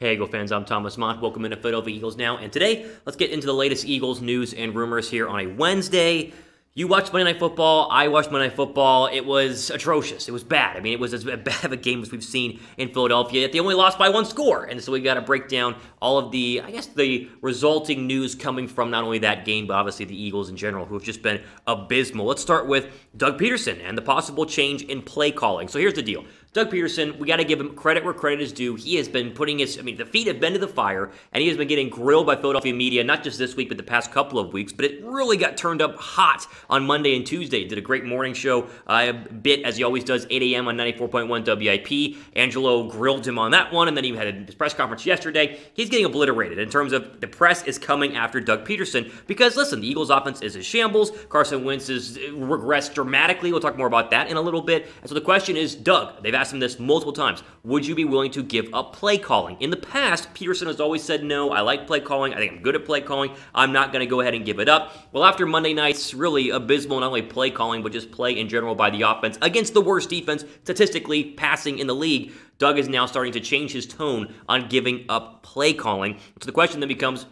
Hey Eagle fans, I'm Thomas Mott. Welcome into Philadelphia Eagles Now, and today, let's get into the latest Eagles news and rumors here on a Wednesday. You watched Monday Night Football, I watched Monday Night Football. It was atrocious. It was bad. I mean, it was as bad of a game as we've seen in Philadelphia, yet they only lost by one score. And so we got to break down all of the, the resulting news coming from not only that game, but obviously the Eagles in general, who have just been abysmal. Let's start with Doug Pederson and the possible change in play calling. So here's the deal. Doug Pederson, we got to give him credit where credit is due. He has been putting his, the feet have been to the fire, and he has been getting grilled by Philadelphia media, not just this week, but the past couple of weeks. But it really got turned up hot on Monday and Tuesday. He did a great morning show, a bit, as he always does, 8 a.m. on 94.1 WIP. Angelo grilled him on that one, and then he had his press conference yesterday. He's getting obliterated in terms of the press is coming after Doug Pederson because, listen, the Eagles' offense is a shambles. Carson Wentz has regressed dramatically. We'll talk more about that in a little bit. And so the question is, Doug, they've asked him this multiple times. Would you be willing to give up play calling? In the past, Pederson has always said, no, I like play calling. I think I'm good at play calling. I'm not going to go ahead and give it up. Well, after Monday night's really abysmal, not only play calling, but just play in general by the offense against the worst defense, statistically passing in the league, Doug is now starting to change his tone on giving up play calling. So the question then becomes,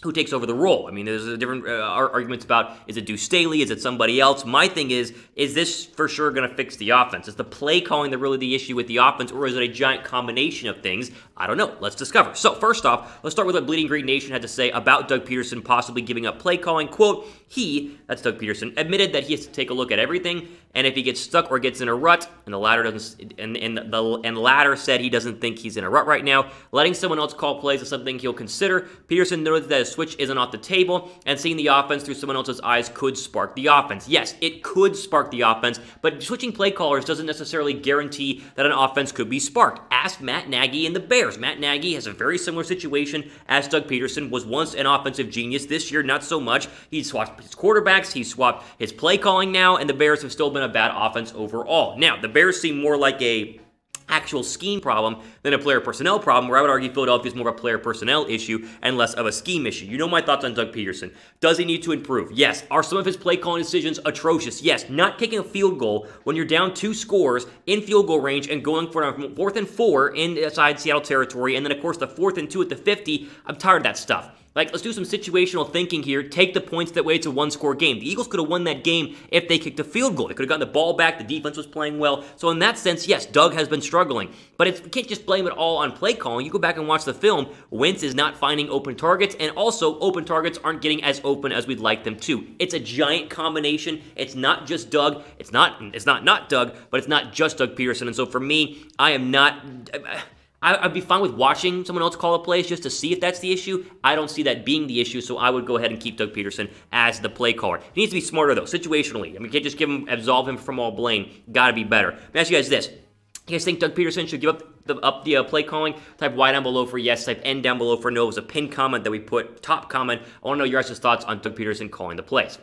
who takes over the role? I mean, there's a different arguments about, is it Deuce Staley? Is it somebody else? My thing is this for sure going to fix the offense? Is the play calling really the issue with the offense, or is it a giant combination of things? I don't know. Let's discover. So first off, let's start with what Bleeding Green Nation had to say about Doug Pederson possibly giving up play calling. Quote, that's Doug Pederson, admitted that he has to take a look at everything, and if he gets stuck or gets in a rut, and the latter doesn't, and the latter said he doesn't think he's in a rut right now, letting someone else call plays is something he'll consider. Pederson noted that a switch isn't off the table, and seeing the offense through someone else's eyes could spark the offense. Yes, it could spark the offense, but switching play callers doesn't necessarily guarantee that an offense could be sparked. Ask Matt Nagy and the Bears. Matt Nagy has a very similar situation as Doug Pederson, was once an offensive genius. This year, not so much. He's swapped his quarterbacks, he's swapped his play calling now, and the Bears have still been a bad offense overall. Now, the Bears seem more like a actual scheme problem than a player personnel problem, where I would argue Philadelphia is more of a player personnel issue and less of a scheme issue. You know my thoughts on Doug Pederson. Does he need to improve? Yes. Are some of his play calling decisions atrocious? Yes. Not kicking a field goal when you're down 2 scores in field goal range and going for a 4th and 4 inside Seattle territory, and then of course the 4th and 2 at the 50. I'm tired of that stuff. Like, let's do some situational thinking here. Take the points that way. It's a one-score game. The Eagles could have won that game if they kicked a field goal. They could have gotten the ball back. The defense was playing well. So in that sense, yes, Doug has been struggling. But you can't just blame it all on play calling. You go back and watch the film. Wentz is not finding open targets, and also open targets aren't getting as open as we'd like them to. It's a giant combination. It's not just Doug. It's not Doug, but it's not just Doug Pederson. And so for me, I'd be fine with watching someone else call a play just to see if that's the issue. I don't see that being the issue, so I would go ahead and keep Doug Pederson as the play caller. He needs to be smarter, though, situationally. You can't just absolve him from all blame. Got to be better. Let me ask you guys this. You guys think Doug Pederson should give up the play calling? Type Y down below for yes, type N down below for no. It was a pinned comment that we put, top comment. I want to know your guys' thoughts on Doug Pederson calling the plays.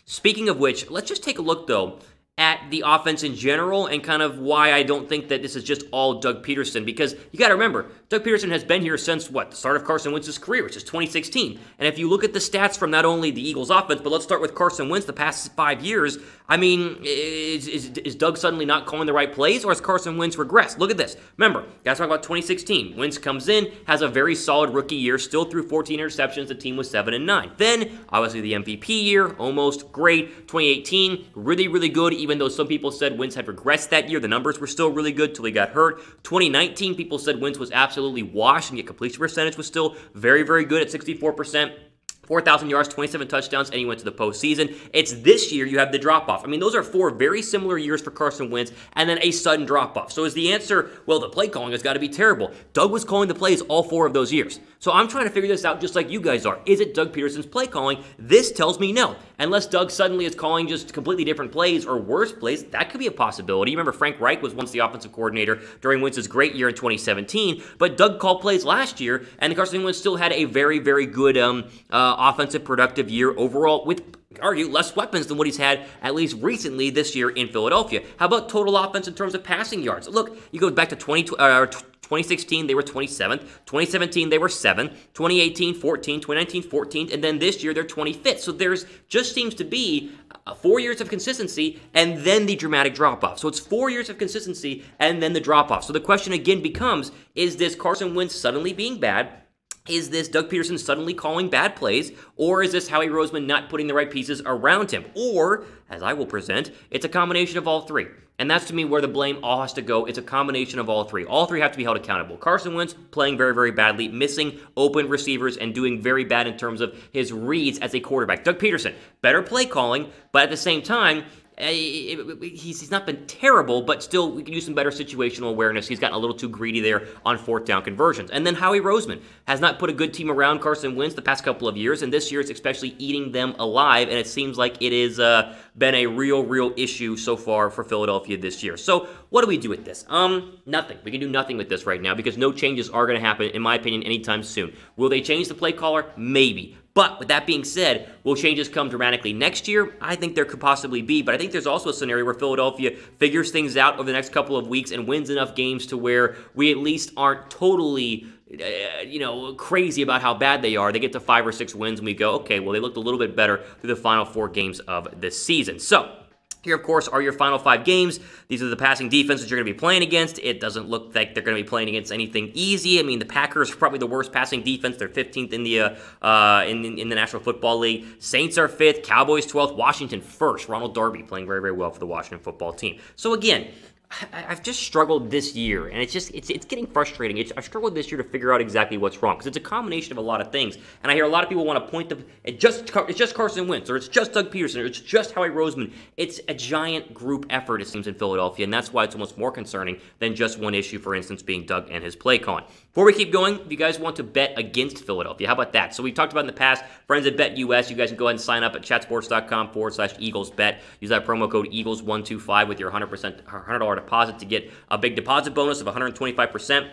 Speaking of which, let's just take a look, though, at the offense in general and kind of why I don't think that this is just all Doug Pederson, because you got to remember, Doug Pederson has been here since, the start of Carson Wentz's career, which is 2016. And if you look at the stats from not only the Eagles offense, but let's start with Carson Wentz the past 5 years, is Doug suddenly not calling the right plays, or has Carson Wentz regressed? Look at this. Remember, guys, talk about 2016. Wentz comes in, has a very solid rookie year, still threw 14 interceptions. The team was 7-9. Then, obviously, the MVP year, almost great. 2018, really, really good, even though some people said Wentz had regressed that year. The numbers were still really good till he got hurt. 2019, people said Wentz was absolutely washed, and yet completion percentage was still very, very good at 64%. 4,000 yards, 27 touchdowns, and he went to the postseason. It's this year you have the drop-off. Those are 4 very similar years for Carson Wentz, and then a sudden drop-off. So is the answer, well, the play calling has got to be terrible. Doug was calling the plays all 4 of those years. So I'm trying to figure this out just like you guys are. Is it Doug Pederson's play calling? This tells me no. Unless Doug suddenly is calling just completely different plays or worse plays, that could be a possibility. Remember, Frank Reich was once the offensive coordinator during Wentz's great year in 2017, but Doug called plays last year, and Carson Wentz still had a very, very good offensive productive year overall with, argue, less weapons than what he's had at least recently this year in Philadelphia. How about total offense in terms of passing yards? Look, you go back to 2016, they were 27th. 2017, they were 7th. 2018, 14th. 2019, 14th. And then this year, they're 25th. So there's just seems to be 4 years of consistency and then the dramatic drop-off. So it's 4 years of consistency and then the drop-off. So the question again becomes, is this Carson Wentz suddenly being bad? Is this Doug Pederson suddenly calling bad plays? Or is this Howie Roseman not putting the right pieces around him? Or, as I will present, it's a combination of all three. And that's to me where the blame all has to go. It's a combination of all three. All three have to be held accountable. Carson Wentz playing very, very badly, missing open receivers, and doing very bad in terms of his reads as a quarterback. Doug Pederson, better play calling, but at the same time, he's not been terrible, but still we can use some better situational awareness. He's gotten a little too greedy there on fourth down conversions. And then Howie Roseman has not put a good team around Carson Wentz the past couple of years, and this year it's especially eating them alive, and it seems like it has been a real issue so far for Philadelphia this year. So what do we do with this? Nothing. We can do nothing with this right now because no changes are going to happen, in my opinion, anytime soon. Will they change the play caller? Maybe. But with that being said, will changes come dramatically next year? I think there could possibly be, but I think there's also a scenario where Philadelphia figures things out over the next couple of weeks and wins enough games to where we at least aren't totally crazy about how bad they are. They get to 5 or 6 wins and we go, okay, well, they looked a little bit better through the final 4 games of this season. So here, of course, are your final 5 games. These are the passing defenses you're going to be playing against. It doesn't look like they're going to be playing against anything easy. I mean, the Packers are probably the worst passing defense. They're 15th in the National Football League. Saints are 5th. Cowboys 12th. Washington 1st. Ronald Darby playing very, very well for the Washington football team. So again, I've just struggled this year, and it's getting frustrating. I've struggled this year to figure out exactly what's wrong, because it's a combination of a lot of things. And I hear a lot of people want to point to it's just Carson Wentz, or it's just Doug Pederson, or it's just Howie Roseman. It's a giant group effort, it seems, in Philadelphia, and that's why it's almost more concerning than just one issue, for instance, being Doug and his play calling. Before we keep going, if you guys want to bet against Philadelphia, how about that? So we've talked about in the past, friends at BetUS, you guys can go ahead and sign up at chatsports.com/EaglesBet. Use that promo code EAGLES125 with your $100 deposit to get a big deposit bonus of 125%.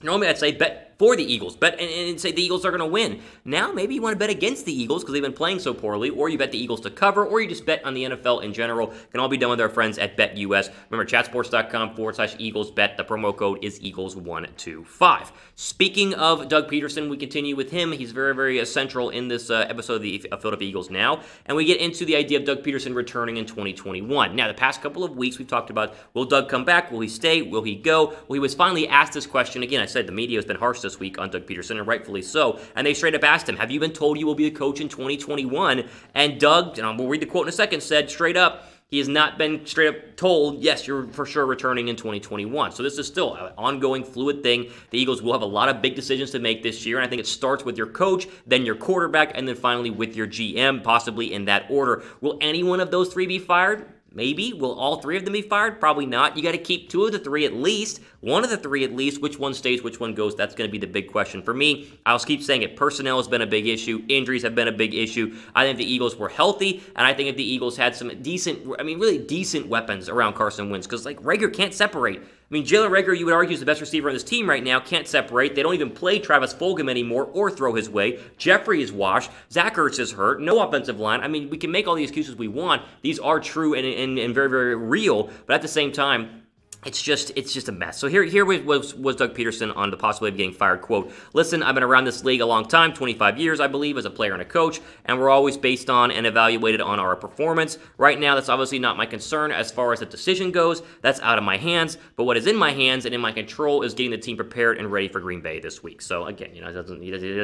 Normally, I'd say bet for the Eagles, bet and say the Eagles are going to win. Now, maybe you want to bet against the Eagles because they've been playing so poorly, or you bet the Eagles to cover, or you just bet on the NFL in general. Can all be done with our friends at BetUS. Remember, chatsports.com/EaglesBet. The promo code is EaGLES125. Speaking of Doug Pederson, we continue with him. He's very, very central in this episode of the Philadelphia Eagles now, and we get into the idea of Doug Pederson returning in 2021. Now, the past couple of weeks, we've talked about, will Doug come back? Will he stay? Will he go? Well, he was finally asked this question again. I said the media has been harsh this week on Doug Pederson, and rightfully so. And they straight up asked him, have you been told you will be the coach in 2021? And Doug, and we'll read the quote in a second, said straight up, he has not been straight up told, yes, you're for sure returning in 2021. So this is still an ongoing, fluid thing. The Eagles will have a lot of big decisions to make this year, and I think it starts with your coach, then your quarterback, and then finally with your GM, possibly in that order. Will any one of those 3 be fired? Maybe. Will all 3 of them be fired? Probably not. You got to keep 2 of the 3 at least. 1 of the 3 at least. Which one stays, which one goes? That's going to be the big question for me. I'll keep saying it. Personnel has been a big issue. Injuries have been a big issue. I think the Eagles were healthy, and I think if the Eagles had some really decent weapons around Carson Wentz, because like Reagor can't separate. I mean, Jalen Reagor, you would argue, is the best receiver on this team right now, can't separate. They don't even play Travis Fulgham anymore or throw his way. Jeffrey is washed. Zach Ertz is hurt. No offensive line. I mean, we can make all the excuses we want. These are true and very, very real, but at the same time, it's just a mess. So here was Doug Pederson on the possibility of getting fired. Quote, listen, I've been around this league a long time, 25 years, I believe, as a player and a coach, and we're always based on and evaluated on our performance. Right now, that's obviously not my concern as far as the decision goes. That's out of my hands. But what is in my hands and in my control is getting the team prepared and ready for Green Bay this week. So again, he doesn't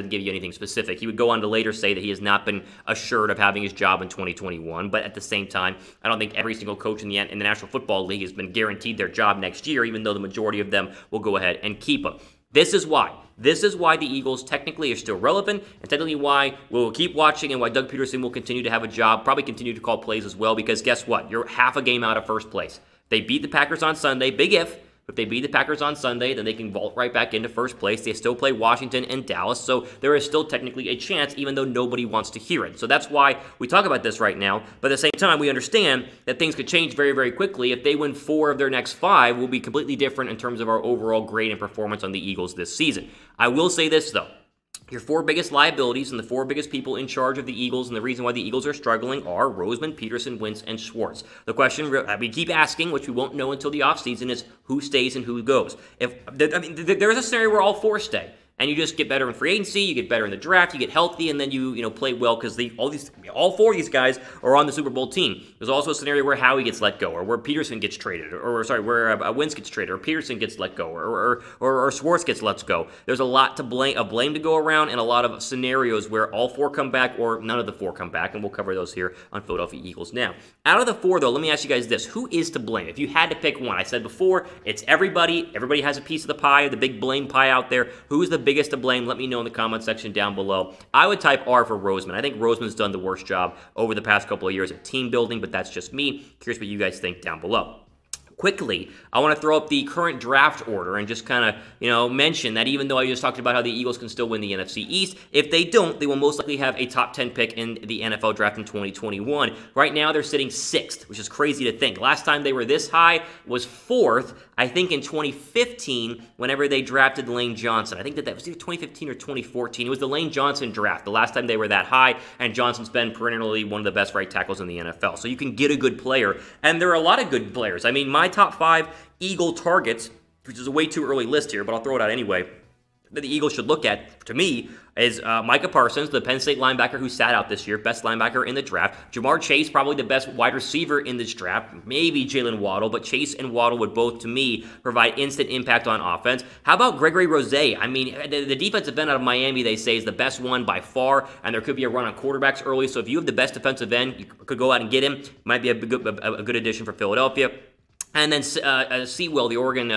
give you anything specific. He would go on to later say that he has not been assured of having his job in 2021. But at the same time, I don't think every single coach in the National Football League has been guaranteed their job next year, even though the majority of them will go ahead and keep him. This is why the Eagles technically are still relevant, and technically why we'll keep watching and why Doug Pederson will continue to have a job, probably continue to call plays as well, because guess what? You're half a game out of first place. They beat the Packers on Sunday, big if. If they beat the Packers on Sunday, then they can vault right back into first place. They still play Washington and Dallas, so there is still technically a chance, even though nobody wants to hear it. So that's why we talk about this right now, but at the same time, we understand that things could change very, very quickly. If they win 4 of their next 5, we'll be completely different in terms of our overall grade and performance on the Eagles this season. I will say this, though. Your 4 biggest liabilities and the 4 biggest people in charge of the Eagles and the reason why the Eagles are struggling are Roseman, Pederson, Wentz, and Schwartz. The question we keep asking, which we won't know until the offseason, is who stays and who goes. There's a scenario where all 4 stay. and you just get better in free agency, you get better in the draft, you get healthy, and then you play well because all four of these guys are on the Super Bowl team. There's also a scenario where Howie gets let go, or where Pederson gets traded, where Wentz gets traded, or Pederson gets let go, or Schwartz gets let go. There's a lot to blame to go around, and a lot of scenarios where all four come back or none of the four come back, and we'll cover those here on Philadelphia Eagles Now. Out of the four, though, let me ask you guys this. Who is to blame? If you had to pick one, I said before, it's everybody. Everybody has a piece of the pie, the big blame pie out there. Who's the biggest to blame? Let me know in the comment section down below. I would type R for Roseman. I think Roseman's done the worst job over the past couple of years of team building, but that's just me. Curious what you guys think down below. Quickly, I want to throw up the current draft order and just kind of, mention that even though I just talked about how the Eagles can still win the NFC East, if they don't, they will most likely have a top 10 pick in the NFL draft in 2021. Right now, they're sitting 6th, which is crazy to think. Last time they were this high was 4th, I think in 2015, whenever they drafted Lane Johnson. I think that was either 2015 or 2014. It was the Lane Johnson draft, the last time they were that high, and Johnson's been perennially one of the best right tackles in the NFL. So you can get a good player, and there are a lot of good players. I mean, my top 5 Eagle targets, which is a way too early list here, but I'll throw it out anyway, that the Eagles should look at, to me, is Micah Parsons, the Penn State linebacker who sat out this year, best linebacker in the draft. Jamar Chase, probably the best wide receiver in this draft. Maybe Jalen Waddle, but Chase and Waddle would both, to me, provide instant impact on offense. How about Gregory Rousseau? I mean, the defensive end out of Miami, they say, is the best one by far, and there could be a run on quarterbacks early. So if you have the best defensive end, you could go out and get him. Might be a good addition for Philadelphia. And then Sewell, the Oregon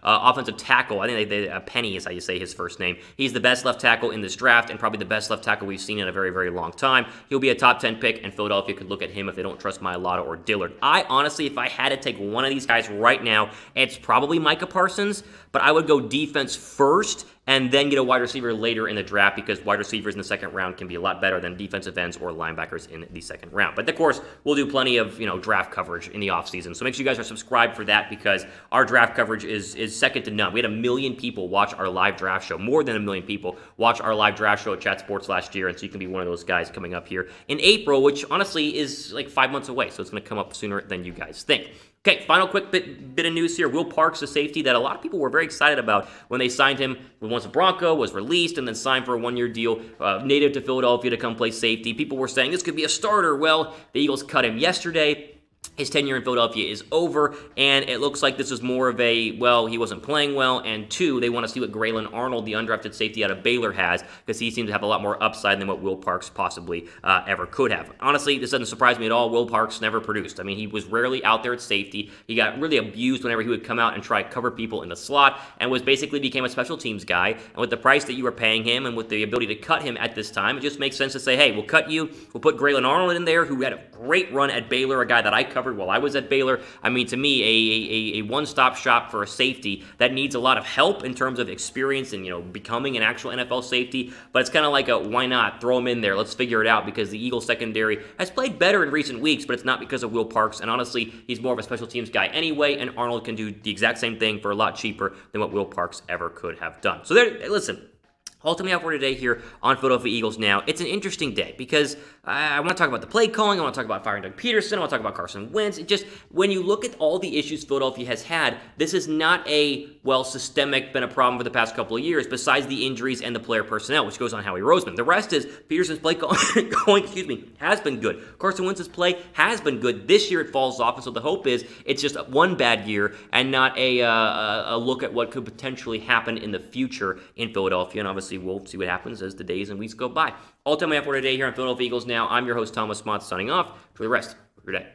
offensive tackle, I think Penny is how you say his first name. He's the best left tackle in this draft and probably the best left tackle we've seen in a very, very long time. He'll be a top 10 pick, and Philadelphia could look at him if they don't trust Mailata or Dillard. I honestly, if I had to take one of these guys right now, it's probably Micah Parsons, but I would go defense first and then get a wide receiver later in the draft because wide receivers in the second round can be a lot better than defensive ends or linebackers in the second round. But of course, we'll do plenty of draft coverage in the offseason. So make sure you guys are subscribed for that because our draft coverage is second to none. We had 1 million people watch our live draft show, more than 1 million people watch our live draft show at Chat Sports last year, and so you can be one of those guys coming up here in April, which honestly is like 5 months away, so it's going to come up sooner than you guys think. Okay, final quick bit of news here. Will Parks, the safety that a lot of people were very excited about when they signed him, once a Bronco, was released, and then signed for a 1-year deal, native to Philadelphia to come play safety. People were saying this could be a starter. Well, the Eagles cut him yesterday. His tenure in Philadelphia is over, and it looks like this is more of a, well, he wasn't playing well, and 2, they want to see what Grayland Arnold, the undrafted safety out of Baylor, has, because he seems to have a lot more upside than what Will Parks possibly ever could have. Honestly, this doesn't surprise me at all. Will Parks never produced. I mean, he was rarely out there at safety. He got really abused whenever he would come out and try to cover people in the slot, and basically became a special teams guy, and with the price that you were paying him, and with the ability to cut him at this time, it just makes sense to say, hey, we'll cut you, we'll put Grayland Arnold in there, who had a great run at Baylor, a guy that I covered while I was at Baylor. I mean, to me, a one-stop shop for a safety that needs a lot of help in terms of experience and, becoming an actual NFL safety, but it's kind of like a, why not, throw him in there, let's figure it out, because the Eagles secondary has played better in recent weeks, but it's not because of Will Parks, and honestly, he's more of a special teams guy anyway, and Arnold can do the exact same thing for a lot cheaper than what Will Parks ever could have done. So there, listen, ultimately, for today here on Philadelphia Eagles Now, it's an interesting day because I want to talk about the play calling, I want to talk about firing Doug Pederson, I want to talk about Carson Wentz. It just, when you look at all the issues Philadelphia has had, this is not systemic, been a problem for the past couple of years, besides the injuries and the player personnel, which goes on Howie Roseman. The rest is Pederson's play calling, has been good. Carson Wentz's play has been good. This year it falls off, and so the hope is it's just one bad year and not a look at what could potentially happen in the future in Philadelphia, and obviously we'll see what happens as the days and weeks go by. Ultimately, for today here on Philadelphia Eagles Now, I'm your host, Thomas Mott, signing off for the rest of your day.